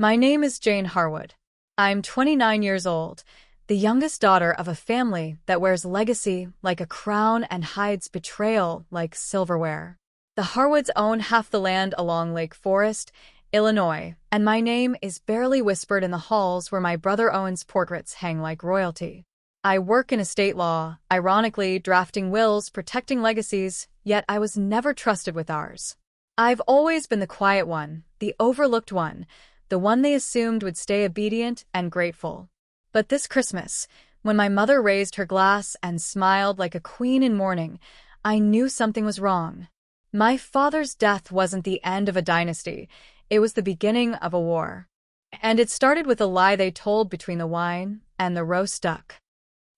My name is Jane Harwood. I'm 29 years old, the youngest daughter of a family that wears legacy like a crown and hides betrayal like silverware. The Harwoods own half the land along Lake Forest, Illinois, and my name is barely whispered in the halls where my brother Owen's portraits hang like royalty. I work in estate law, ironically drafting wills, protecting legacies, yet I was never trusted with ours. I've always been the quiet one, the overlooked one, the one they assumed would stay obedient and grateful. But this Christmas, when my mother raised her glass and smiled like a queen in mourning, I knew something was wrong. My father's death wasn't the end of a dynasty, it was the beginning of a war. And it started with a lie they told between the wine and the roast duck.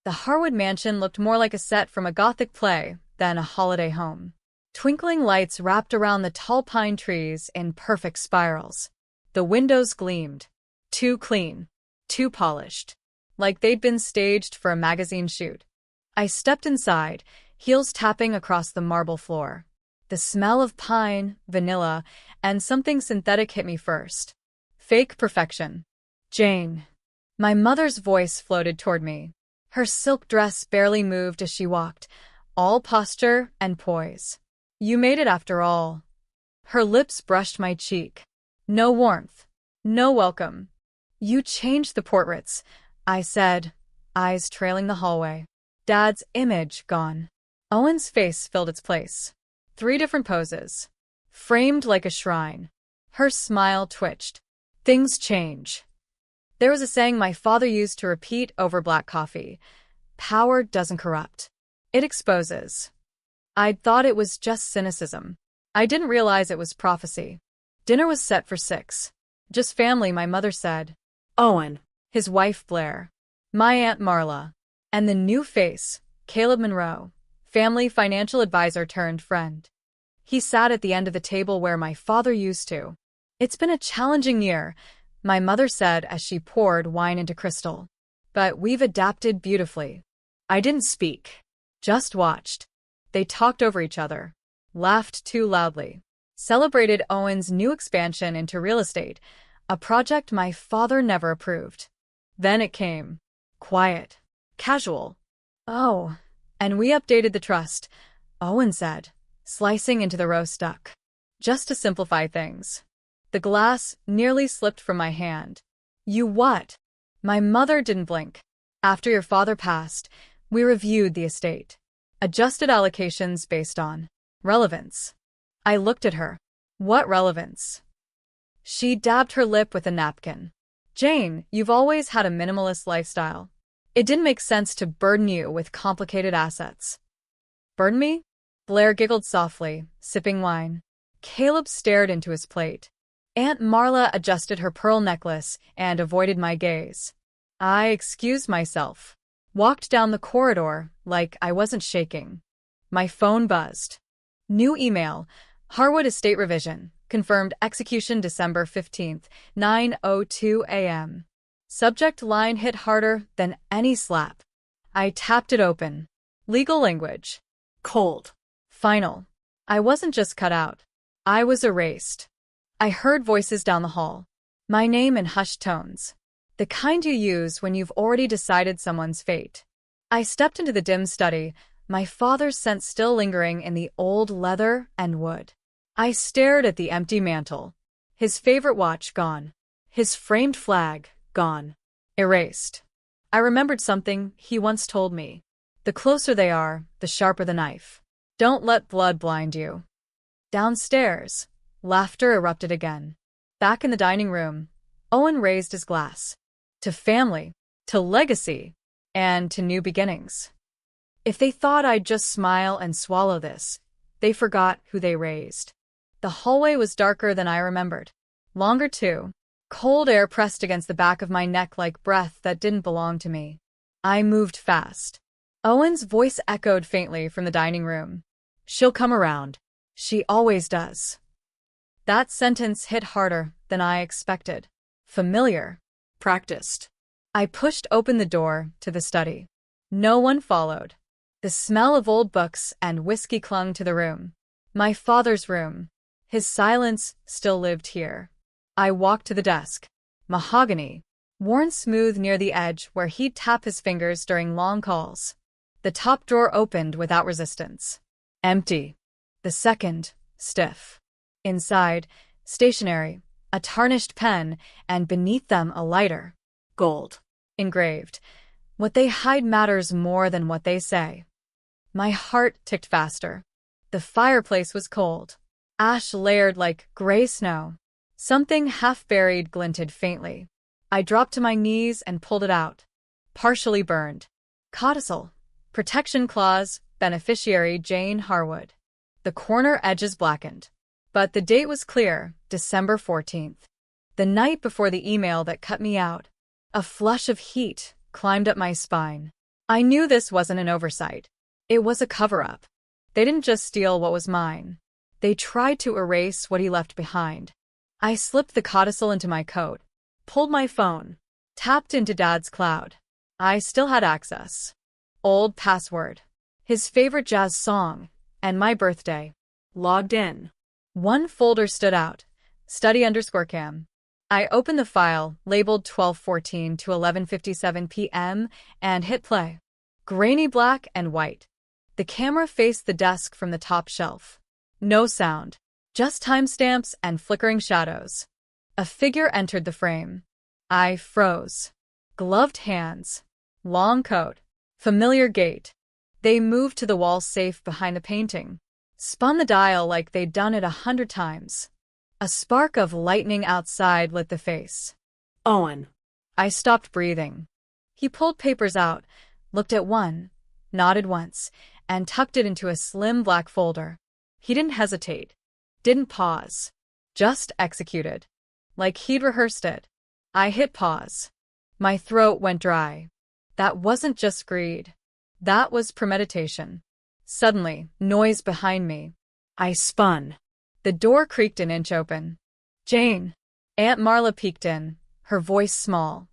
The Harwood mansion looked more like a set from a Gothic play than a holiday home. Twinkling lights wrapped around the tall pine trees in perfect spirals. The windows gleamed. Too clean. Too polished. Like they'd been staged for a magazine shoot. I stepped inside, heels tapping across the marble floor. The smell of pine, vanilla, and something synthetic hit me first. Fake perfection. Jane. My mother's voice floated toward me. Her silk dress barely moved as she walked, all posture and poise. You made it after all. Her lips brushed my cheek. No warmth. No welcome. You changed the portraits, I said, eyes trailing the hallway. Dad's image gone. Owen's face filled its place. 3 different poses. Framed like a shrine. Her smile twitched. Things change. There was a saying my father used to repeat over black coffee. Power doesn't corrupt. It exposes. I'd thought it was just cynicism. I didn't realize it was prophecy. Dinner was set for 6. Just family, my mother said. Owen. His wife Blair. My Aunt Marla. And the new face, Caleb Monroe. Family financial advisor turned friend. He sat at the end of the table where my father used to. It's been a challenging year, my mother said as she poured wine into crystal. But we've adapted beautifully. I didn't speak. Just watched. They talked over each other. Laughed too loudly. Celebrated Owen's new expansion into real estate, a project my father never approved. Then it came. Quiet. Casual. Oh. And we updated the trust, Owen said, slicing into the roast duck. Just to simplify things. The glass nearly slipped from my hand. You what? My mother didn't blink. After your father passed, we reviewed the estate. Adjusted allocations based on relevance. I looked at her. What relevance? She dabbed her lip with a napkin. Jane, you've always had a minimalist lifestyle. It didn't make sense to burden you with complicated assets. Burden me? Blair giggled softly, sipping wine. Caleb stared into his plate. Aunt Marla adjusted her pearl necklace and avoided my gaze. I excused myself. Walked down the corridor like I wasn't shaking. My phone buzzed. New email. Harwood Estate Revision. Confirmed execution December 15th, 9:02 a.m. Subject line hit harder than any slap. I tapped it open. Legal language. Cold. Final. I wasn't just cut out. I was erased. I heard voices down the hall. My name in hushed tones. The kind you use when you've already decided someone's fate. I stepped into the dim study, my father's scent still lingering in the old leather and wood. I stared at the empty mantel. His favorite watch gone. His framed flag gone. Erased. I remembered something he once told me. The closer they are, the sharper the knife. Don't let blood blind you. Downstairs, laughter erupted again. Back in the dining room, Owen raised his glass. To family, to legacy, and to new beginnings. If they thought I'd just smile and swallow this, they forgot who they raised. The hallway was darker than I remembered. Longer too. Cold air pressed against the back of my neck like breath that didn't belong to me. I moved fast. Owen's voice echoed faintly from the dining room. She'll come around. She always does. That sentence hit harder than I expected. Familiar. Practiced. I pushed open the door to the study. No one followed. The smell of old books and whiskey clung to the room. My father's room. His silence still lived here. I walked to the desk. mahogany, worn smooth near the edge where he'd tap his fingers during long calls. The top drawer opened without resistance. Empty. The second, stiff. Inside, stationery, a tarnished pen, and beneath them a lighter. Gold. Engraved. What they hide matters more than what they say. My heart ticked faster. The fireplace was cold. Ash layered like gray snow. Something half-buried glinted faintly. I dropped to my knees and pulled it out. Partially burned. Codicil. Protection clause, beneficiary Jane Harwood. The corner edges blackened. But the date was clear, December 14th. The night before the email that cut me out. A flush of heat climbed up my spine. I knew this wasn't an oversight. It was a cover-up. They didn't just steal what was mine. They tried to erase what he left behind. I slipped the codicil into my coat, pulled my phone, tapped into Dad's cloud. I still had access. Old password. His favorite jazz song, and my birthday. Logged in. One folder stood out. Study_cam. I opened the file, labeled 12:14 to 11:57 p.m., and hit play. Grainy black and white. The camera faced the desk from the top shelf. No sound. Just timestamps and flickering shadows. A figure entered the frame. I froze. Gloved hands. Long coat. Familiar gait. They moved to the wall safe behind the painting. Spun the dial like they'd done it 100 times. A spark of lightning outside lit the face. Owen. I stopped breathing. He pulled papers out, looked at one, nodded once, and tucked it into a slim black folder. He didn't hesitate. Didn't pause. Just executed. Like he'd rehearsed it. I hit pause. My throat went dry. That wasn't just greed. That was premeditation. Suddenly, noise behind me. I spun. The door creaked an inch open. Jane. Aunt Marla peeked in, her voice small.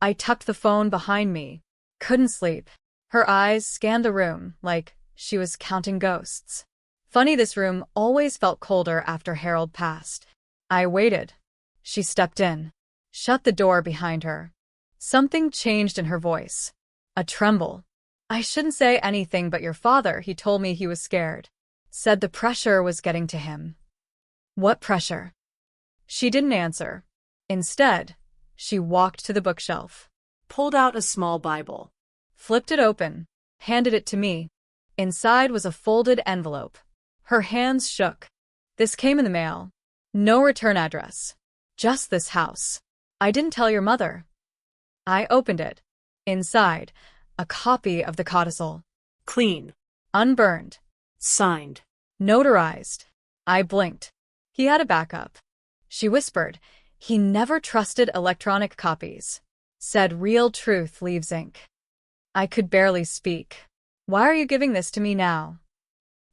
I tucked the phone behind me. Couldn't sleep. Her eyes scanned the room like she was counting ghosts. Funny, this room always felt colder after Harold passed. I waited. She stepped in. Shut the door behind her. Something changed in her voice. A tremble. I shouldn't say anything but your father, he told me he was scared. Said the pressure was getting to him. What pressure? She didn't answer. Instead, she walked to the bookshelf. Pulled out a small Bible. Flipped it open. Handed it to me. Inside was a folded envelope. Her hands shook. This came in the mail. No return address. Just this house. I didn't tell your mother. I opened it. Inside, a copy of the codicil. Clean. Unburned. Signed. Notarized. I blinked. He had a backup. She whispered, he never trusted electronic copies. Said real truth leaves ink. I could barely speak. Why are you giving this to me now?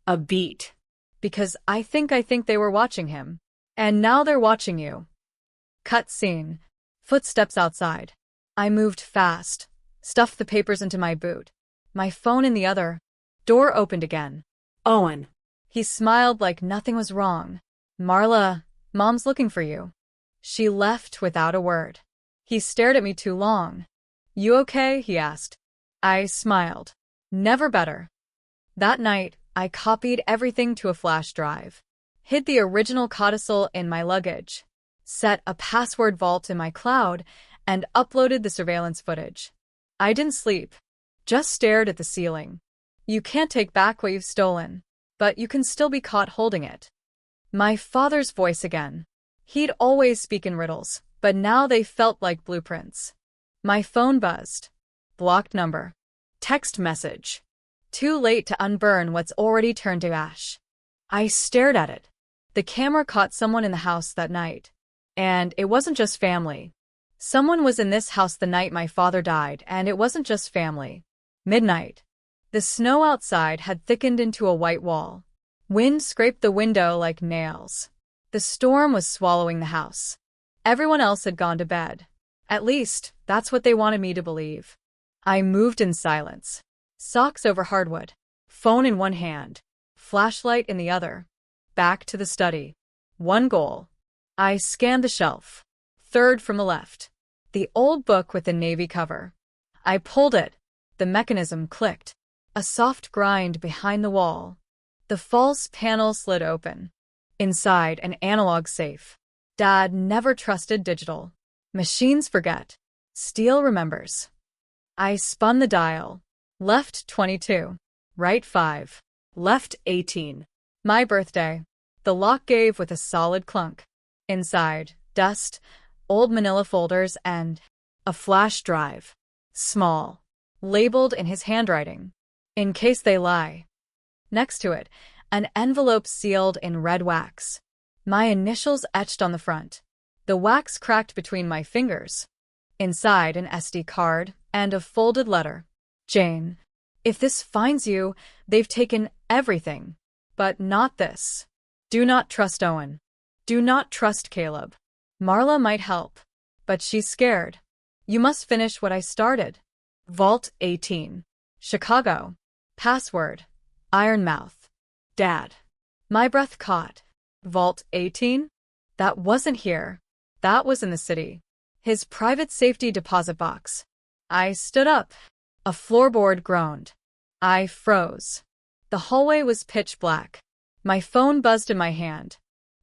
A beat. Because I think they were watching him. And now they're watching you. Cut scene. Footsteps outside. I moved fast. Stuffed the papers into my boot. My phone in the other. Door opened again. Owen. He smiled like nothing was wrong. Marla, Mom's looking for you. She left without a word. He stared at me too long. You okay? He asked. I smiled. Never better. That night, I copied everything to a flash drive. Hid the original codicil in my luggage. Set a password vault in my cloud, and uploaded the surveillance footage. I didn't sleep. Just stared at the ceiling. You can't take back what you've stolen, but you can still be caught holding it. My father's voice again. He'd always speak in riddles, but now they felt like blueprints. My phone buzzed. Blocked number. Text message. Too late to unburn what's already turned to ash. I stared at it. The camera caught someone in the house that night. And it wasn't just family. Someone was in this house the night my father died, and it wasn't just family. Midnight. The snow outside had thickened into a white wall. Wind scraped the window like nails. The storm was swallowing the house. Everyone else had gone to bed. At least, that's what they wanted me to believe. I moved in silence. Socks over hardwood. Phone in one hand. Flashlight in the other. Back to the study. One goal. I scanned the shelf. third from the left. The old book with the navy cover. I pulled it. The mechanism clicked. A soft grind behind the wall. The false panel slid open. Inside, an analog safe. Dad never trusted digital. Machines forget. Steel remembers. I spun the dial. Left 22. Right 5. Left 18. My birthday. The lock gave with a solid clunk. Inside, dust, old manila folders, and a flash drive. Small. Labeled in his handwriting. In case they lie. Next to it, an envelope sealed in red wax. My initials etched on the front. The wax cracked between my fingers. Inside, an SD card and a folded letter. Jane, if this finds you, they've taken everything. But not this. Do not trust Owen. Do not trust Caleb. Marla might help, but she's scared. You must finish what I started. Vault 18. Chicago. Password. Ironmouth. Dad. My breath caught. Vault 18? That wasn't here. That was in the city. His private safety deposit box. I stood up. A floorboard groaned. I froze. The hallway was pitch black. My phone buzzed in my hand.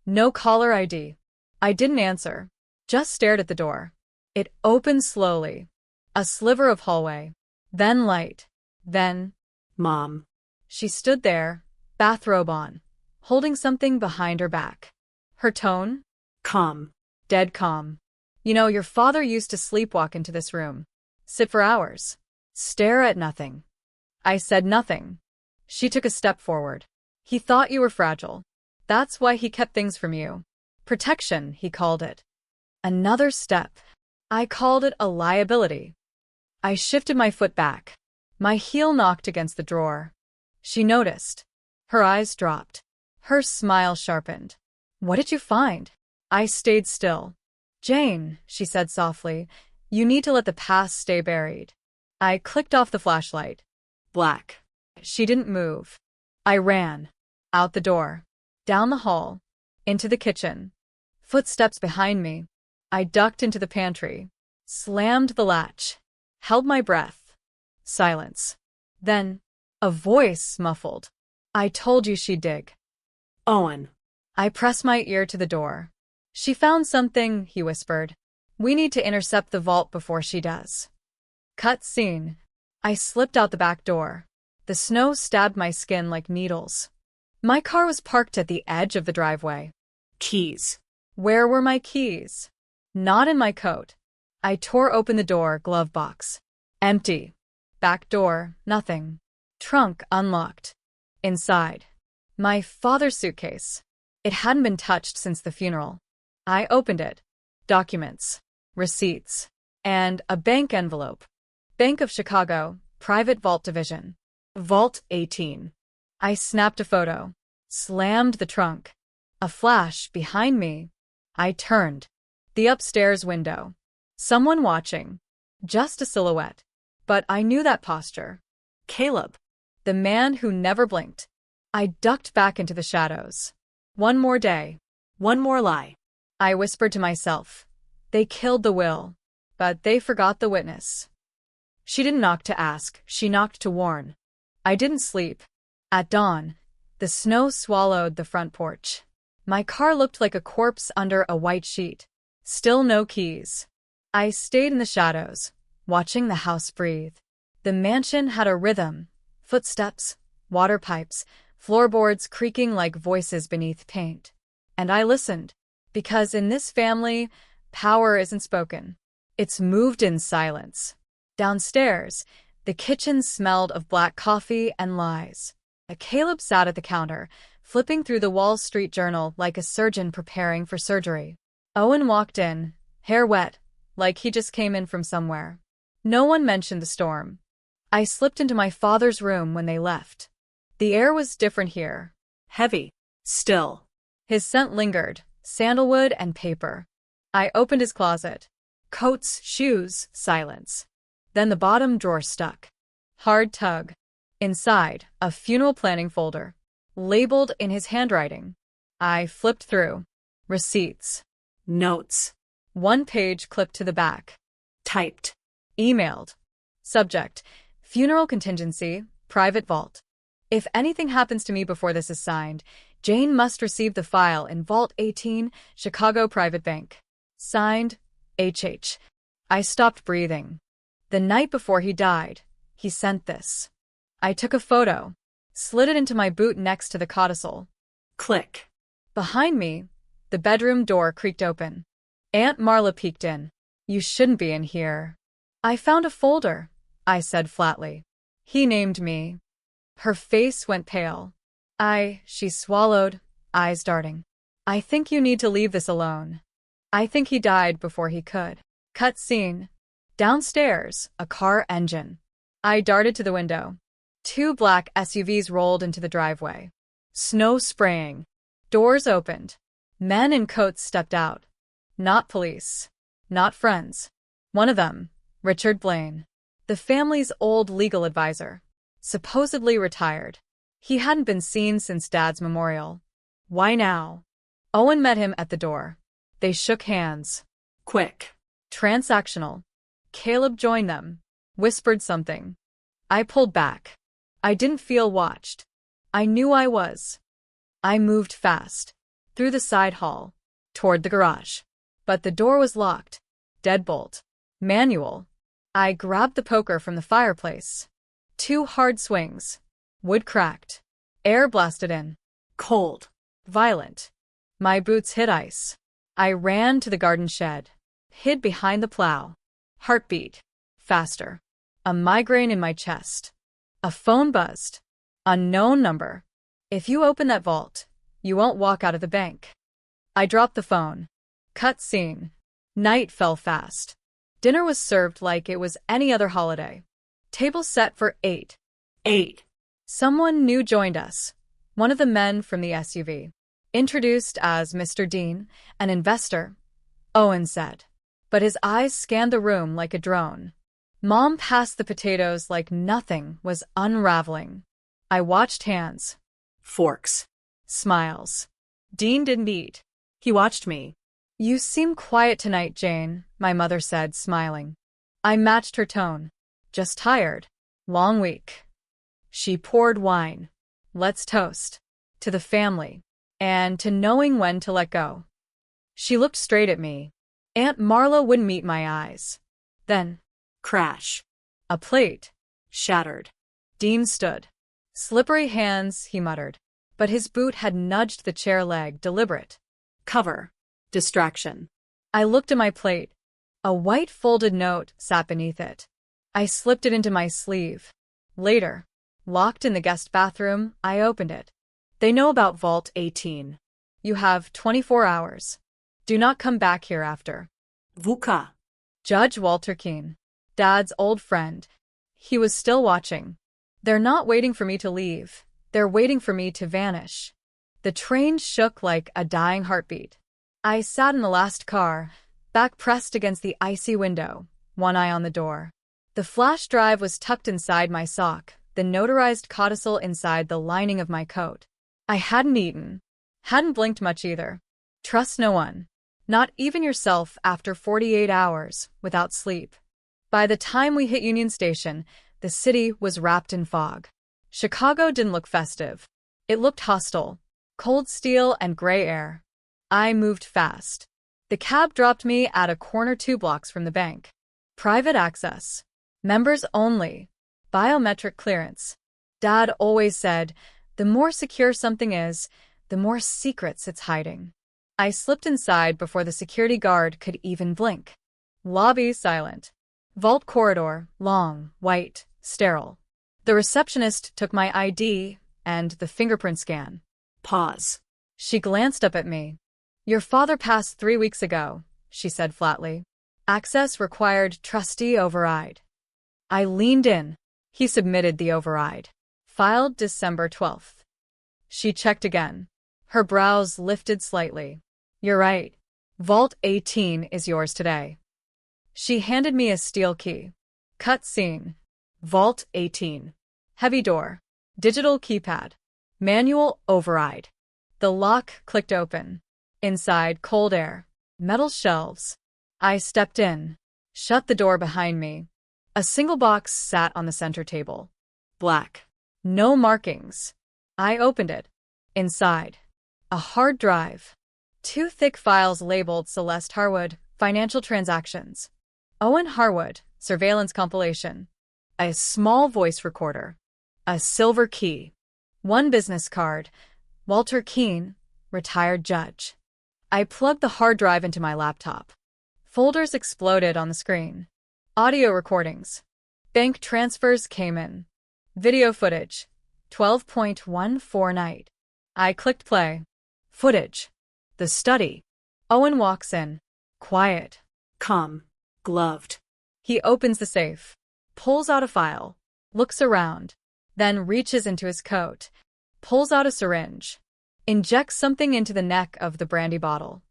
No caller ID. I didn't answer. Just stared at the door. It opened slowly. A sliver of hallway. Then light. Then... Mom. She stood there, bathrobe on, holding something behind her back. Her tone? Calm. Dead calm. You know, your father used to sleepwalk into this room. Sit for hours. Stare at nothing. I said nothing. She took a step forward. He thought you were fragile. That's why he kept things from you. Protection, he called it. Another step. I called it a liability. I shifted my foot back. My heel knocked against the drawer. She noticed. Her eyes dropped. Her smile sharpened. What did you find? I stayed still. Jane, she said softly, you need to let the past stay buried. I clicked off the flashlight. Black. She didn't move. I ran. Out the door. Down the hall. Into the kitchen. Footsteps behind me. I ducked into the pantry. Slammed the latch. Held my breath. Silence. Then, a voice muffled. I told you she'd dig. Owen. I pressed my ear to the door. She found something, he whispered. We need to intercept the vault before she does. Cut scene. I slipped out the back door. The snow stabbed my skin like needles. My car was parked at the edge of the driveway. Keys. Where were my keys? Not in my coat. I tore open the door glove box. Empty. Back door, nothing. Trunk unlocked. Inside. My father's suitcase. It hadn't been touched since the funeral. I opened it. Documents. Receipts. And a bank envelope. Bank of Chicago, Private Vault Division. Vault 18. I snapped a photo. Slammed the trunk. A flash behind me. I turned. The upstairs window. Someone watching. Just a silhouette. But I knew that posture. Caleb. The man who never blinked. I ducked back into the shadows. One more day. One more lie. I whispered to myself. They killed the will. But they forgot the witness. She didn't knock to ask, she knocked to warn. I didn't sleep. At dawn, the snow swallowed the front porch. My car looked like a corpse under a white sheet. Still no keys. I stayed in the shadows, watching the house breathe. The mansion had a rhythm. Footsteps, water pipes, floorboards creaking like voices beneath paint. And I listened. Because in this family, power isn't spoken. It's moved in silence. Downstairs, the kitchen smelled of black coffee and lies. Caleb sat at the counter, flipping through the Wall Street Journal like a surgeon preparing for surgery. Owen walked in, hair wet, like he just came in from somewhere. No one mentioned the storm. I slipped into my father's room when they left. The air was different here. Heavy. Still. His scent lingered, sandalwood and paper. I opened his closet. Coats, shoes, silence. Then the bottom drawer stuck. Hard tug. Inside, a funeral planning folder. Labeled in his handwriting. I flipped through. Receipts. Notes. One page clipped to the back. Typed. Emailed. Subject: Funeral contingency, private vault. If anything happens to me before this is signed, Jane must receive the file in Vault 18, Chicago Private Bank. Signed, HH. I stopped breathing. The night before he died, he sent this. I took a photo, slid it into my boot next to the codicil. Click. Behind me, the bedroom door creaked open. Aunt Marla peeked in. You shouldn't be in here. I found a folder, I said flatly. He named me. Her face went pale. She swallowed, eyes darting. I think you need to leave this alone. I think he died before he could. Cut scene. Downstairs, a car engine. I darted to the window. Two black SUVs rolled into the driveway. Snow spraying. Doors opened. Men in coats stepped out. Not police. Not friends. One of them, Richard Blaine, the family's old legal advisor, supposedly retired. He hadn't been seen since Dad's memorial. Why now? Owen met him at the door. They shook hands. Quick. Transactional. Caleb joined them, whispered something. I pulled back. I didn't feel watched. I knew I was. I moved fast. Through the side hall. Toward the garage. But the door was locked. Deadbolt. Manual. I grabbed the poker from the fireplace. 2 hard swings. Wood cracked. Air blasted in. Cold. Violent. My boots hit ice. I ran to the garden shed. Hid behind the plow. Heartbeat. Faster. A migraine in my chest. A phone buzzed. Unknown number. If you open that vault, you won't walk out of the bank. I dropped the phone. Cut scene. Night fell fast. Dinner was served like it was any other holiday. Table set for 8. 8. Someone new joined us. One of the men from the SUV. Introduced as Mr. Dean, an investor, Owen said. But his eyes scanned the room like a drone. Mom passed the potatoes like nothing was unraveling. I watched hands. Forks. Smiles. Dean didn't eat. He watched me. You seem quiet tonight, Jane, my mother said, smiling. I matched her tone. Just tired. Long week. She poured wine. Let's toast. To the family. And to knowing when to let go. She looked straight at me. Aunt Marla wouldn't meet my eyes. Then. Crash. A plate. Shattered. Dean stood. Slippery hands, he muttered. But his boot had nudged the chair leg, deliberate. Cover. Distraction. I looked at my plate. A white folded note sat beneath it. I slipped it into my sleeve. Later, locked in the guest bathroom, I opened it. They know about Vault 18. You have 24 hours. Do not come back here after. VUCA. Judge Walter Keene. Dad's old friend. He was still watching. They're not waiting for me to leave. They're waiting for me to vanish. The train shook like a dying heartbeat. I sat in the last car, back pressed against the icy window, one eye on the door. The flash drive was tucked inside my sock, the notarized codicil inside the lining of my coat. I hadn't eaten. Hadn't blinked much either. Trust no one. Not even yourself after 48 hours, without sleep. By the time we hit Union Station, the city was wrapped in fog. Chicago didn't look festive. It looked hostile. Cold steel and gray air. I moved fast. The cab dropped me at a corner 2 blocks from the bank. Private access. Members only. Biometric clearance. Dad always said, the more secure something is, the more secrets it's hiding. I slipped inside before the security guard could even blink. Lobby silent. Vault corridor, long, white, sterile. The receptionist took my ID and the fingerprint scan. Pause. She glanced up at me. Your father passed 3 weeks ago, she said flatly. Access required trustee override. I leaned in. He submitted the override. Filed December 12th. She checked again. Her brows lifted slightly. You're right. Vault 18 is yours today. She handed me a steel key. Cut scene. Vault 18. Heavy door. Digital keypad. Manual override. The lock clicked open. Inside, cold air. Metal shelves. I stepped in, shut the door behind me. A single box sat on the center table. Black. No markings. I opened it. Inside, a hard drive. Two thick files labeled Celeste Harwood, Financial Transactions. Owen Harwood, Surveillance Compilation. A small voice recorder. A silver key. One business card. Walter Keene, retired judge. I plugged the hard drive into my laptop. Folders exploded on the screen. Audio recordings. Bank transfers came in. Video footage. 12.14 night. I clicked play. Footage. The study. Owen walks in. Quiet. Calm. Gloved. He opens the safe. Pulls out a file. Looks around. Then reaches into his coat. Pulls out a syringe. Injects something into the neck of the brandy bottle.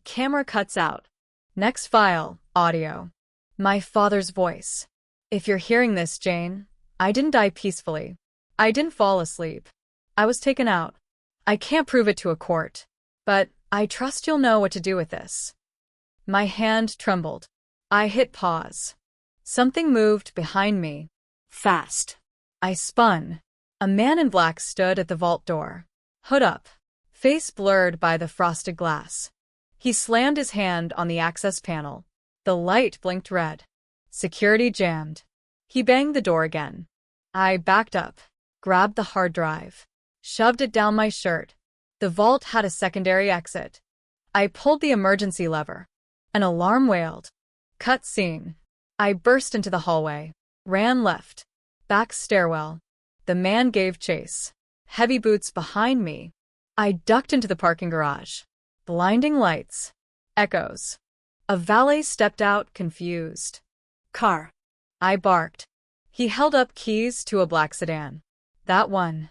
Camera cuts out. Next file. Audio. My father's voice. If you're hearing this, Jane, I didn't die peacefully. I didn't fall asleep. I was taken out. I can't prove it to a court, but I trust you'll know what to do with this. My hand trembled. I hit pause. Something moved behind me. Fast. I spun. A man in black stood at the vault door. Hood up. Face blurred by the frosted glass. He slammed his hand on the access panel. The light blinked red. Security jammed. He banged the door again. I backed up, grabbed the hard drive, shoved it down my shirt. The vault had a secondary exit. I pulled the emergency lever. An alarm wailed. Cut scene. I burst into the hallway, ran left. Back stairwell. The man gave chase. Heavy boots behind me. I ducked into the parking garage. Blinding lights. Echoes. A valet stepped out, confused. Car. I barked. He held up keys to a black sedan. That one.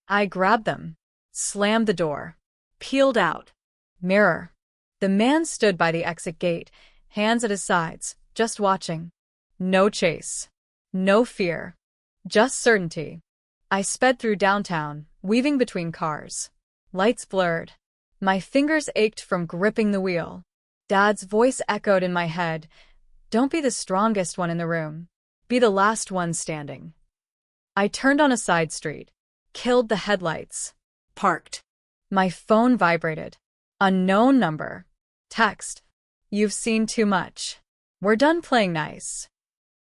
I grabbed them. Slammed the door. Peeled out. Mirror. The man stood by the exit gate, hands at his sides, just watching. No chase. No fear. Just certainty. I sped through downtown, weaving between cars. Lights blurred. My fingers ached from gripping the wheel. Dad's voice echoed in my head. Don't be the strongest one in the room. Be the last one standing. I turned on a side street. Killed the headlights. Parked. My phone vibrated. Unknown number. Text. You've seen too much. We're done playing nice.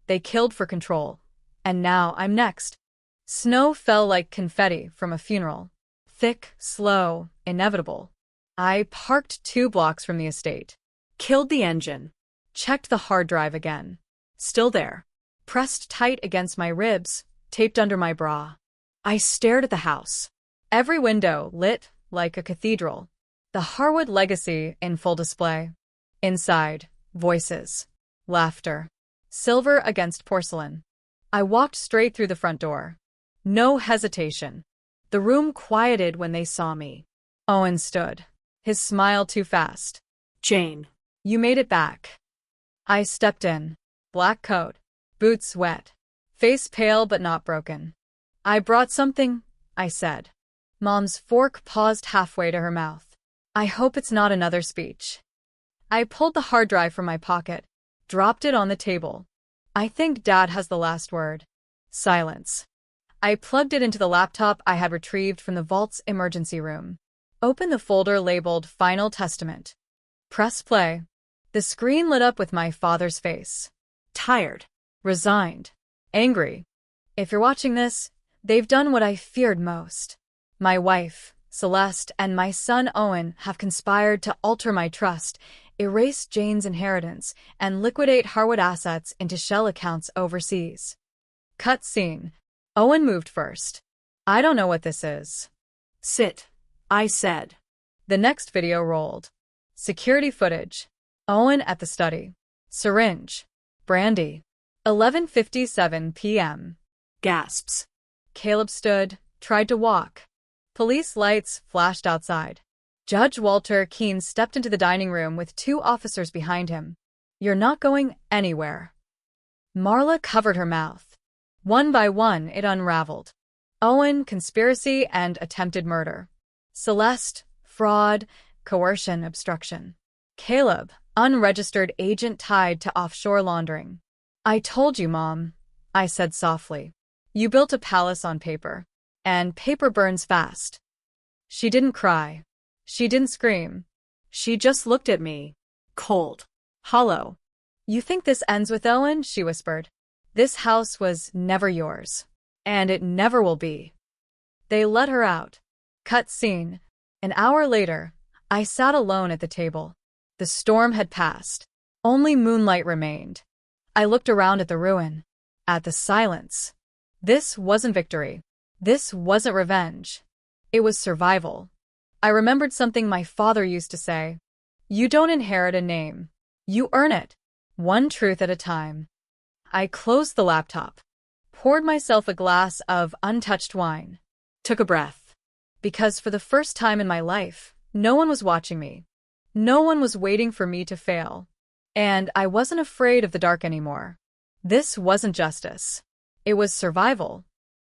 They killed for control. And now I'm next. Snow fell like confetti from a funeral. Thick, slow, inevitable. I parked 2 blocks from the estate. Killed the engine. Checked the hard drive again. Still there. Pressed tight against my ribs, taped under my bra. I stared at the house. Every window lit like a cathedral. The Harwood legacy in full display. Inside, voices. Laughter. Silver against porcelain. I walked straight through the front door. No hesitation. The room quieted when they saw me. Owen stood. His smile too fast. Jane. You made it back. I stepped in. Black coat. Boots wet. Face pale but not broken. I brought something, I said. Mom's fork paused halfway to her mouth. I hope it's not another speech. I pulled the hard drive from my pocket, dropped it on the table. I think Dad has the last word. Silence. I plugged it into the laptop I had retrieved from the vault's emergency room. Open the folder labeled Final Testament. Press play. The screen lit up with my father's face. Tired. Resigned. Angry. If you're watching this, they've done what I feared most. My wife, Celeste, and my son Owen have conspired to alter my trust, erase Jane's inheritance, and liquidate Harwood assets into shell accounts overseas. Cut scene. Owen moved first. I don't know what this is. Sit. I said. The next video rolled. Security footage. Owen at the study. Syringe. Brandy. 11:57 p.m. Gasps. Caleb stood, tried to walk. Police lights flashed outside. Judge Walter Keene stepped into the dining room with 2 officers behind him. You're not going anywhere. Marla covered her mouth. One by one, it unraveled. Owen, conspiracy and attempted murder. Celeste, fraud, coercion, obstruction. Caleb, Unregistered agent tied to offshore laundering. I told you, Mom, I said softly. You built a palace on paper. And paper burns fast. She didn't cry. She didn't scream. She just looked at me. Cold. Hollow. You think this ends with Owen? She whispered. This house was never yours. And it never will be. They let her out. Cut scene. An hour later, I sat alone at the table. The storm had passed. Only moonlight remained. I looked around at the ruin. At the silence. This wasn't victory. This wasn't revenge. It was survival. I remembered something my father used to say. You don't inherit a name. You earn it. One truth at a time. I closed the laptop. Poured myself a glass of untouched wine. Took a breath. Because for the first time in my life, no one was watching me. No one was waiting for me to fail. And I wasn't afraid of the dark anymore. This wasn't justice. It was survival.